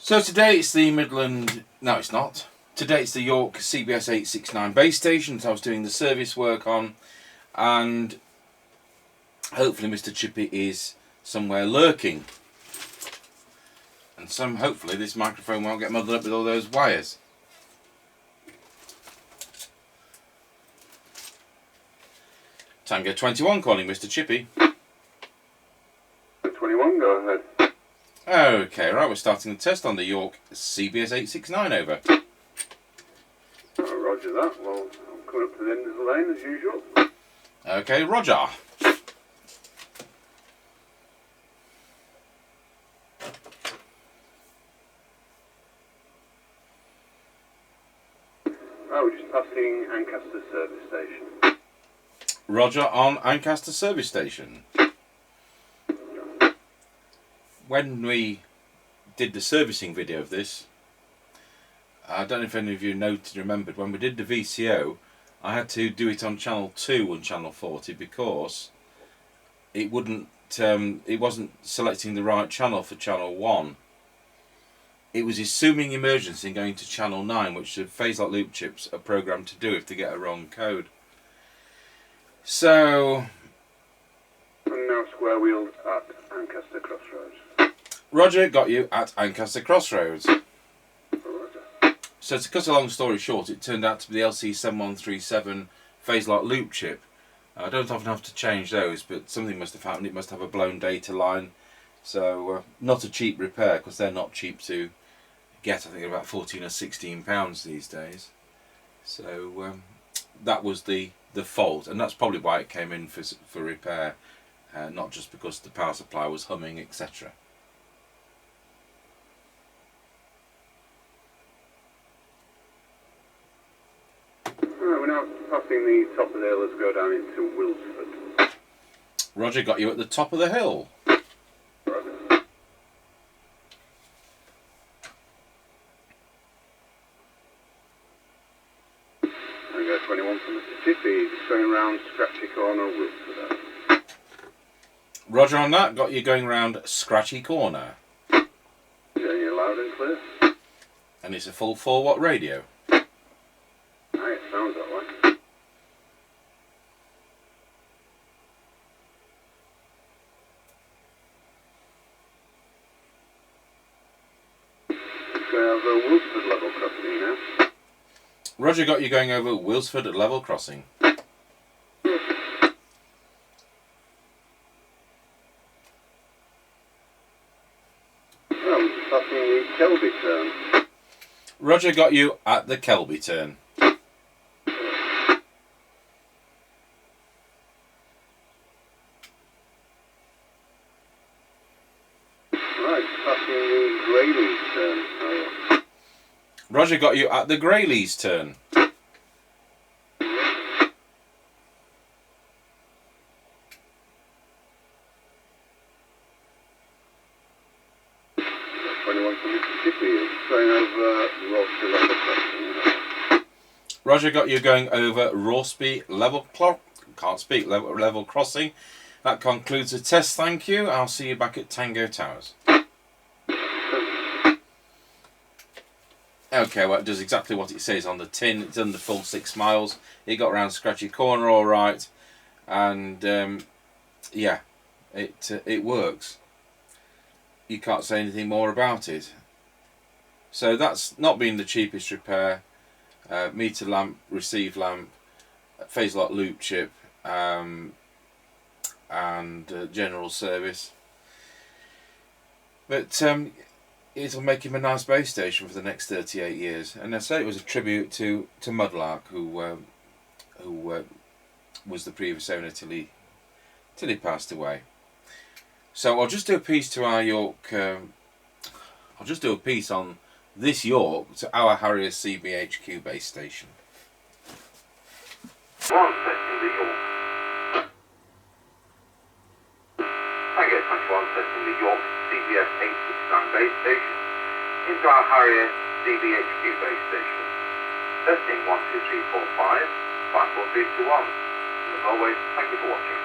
So today it's the Midland, no it's not, today it's the York CBS869 base station that I was doing the service work on, and hopefully Mr Chippie is somewhere lurking, and hopefully this microphone won't get muddled up with all those wires. Tango 21 calling Mr Chippie. 21, go ahead. Okay, right, we're starting the test on the York CBS869, over. Roger that. Well, I'm coming up to the end of the lane as usual. Okay, roger. Oh, we're just passing Ancaster service station. Roger on Ancaster service station. When we did the servicing video of this, I don't know if any of you remembered, when we did the VCO, I had to do it on channel 2 and channel 40 because it wasn't selecting the right channel for channel 1. It was assuming emergency and going to channel 9, which the phase-lock loop chips are programmed to do if they get a wrong code. So, and now square wheeled at Ancaster Crossroads. Roger, got you at Ancaster Crossroads. Roger. So to cut a long story short, it turned out to be the LC7137 phase-lock loop chip. I don't often have to change those, but something must have happened. It must have a blown data line. So not a cheap repair, because they're not cheap to get. I think they're about 14 or 16 pounds these days. So that was the fault, and that's probably why it came in for repair, not just because the power supply was humming, etc. We're now passing the top of the hill as we go down into Wilsford. Roger, got you at the top of the hill. Roger. Tango 21 from Mr Chippie, going round Scratchy Corner, Wilsford. Roger on that, got you going round Scratchy Corner. Going you loud and clear. And it's a full 4-watt radio. Aye, it sounds that way. Going over Wilsford level crossing now. Roger, got you going over Wilsford at level crossing. Oh, passing the Kelby turn. Roger, got you at the Kelby turn. Right, passing the Greyleys turn. Oh. Roger, got you at the Greyleys turn. Going over Rossby level crossing. Roger, got you going over Rossby level crossing. That concludes the test, thank you. I'll see you back at Tango Towers. Okay, well it does exactly what it says on the tin. It's done the full 6 miles. It got around Scratchy Corner alright, and yeah, it works. You can't say anything more about it. So that's not been the cheapest repair. Meter lamp, receive lamp, phase lock loop chip, and general service. But it'll make him a nice base station for the next 38 years. And I say it was a tribute to Mudlark, who was the previous owner till he passed away. So I'll just do a piece to our York. I'll just do a piece on this York to our Harrier CBHQ base station. One testing the York. Tango 21 testing the York CBS869 base station into our Harrier CBHQ base station. Testing 1, 2, 3, 4, 5, 5, 4, 3, 2, 1. And as always, thank you for watching.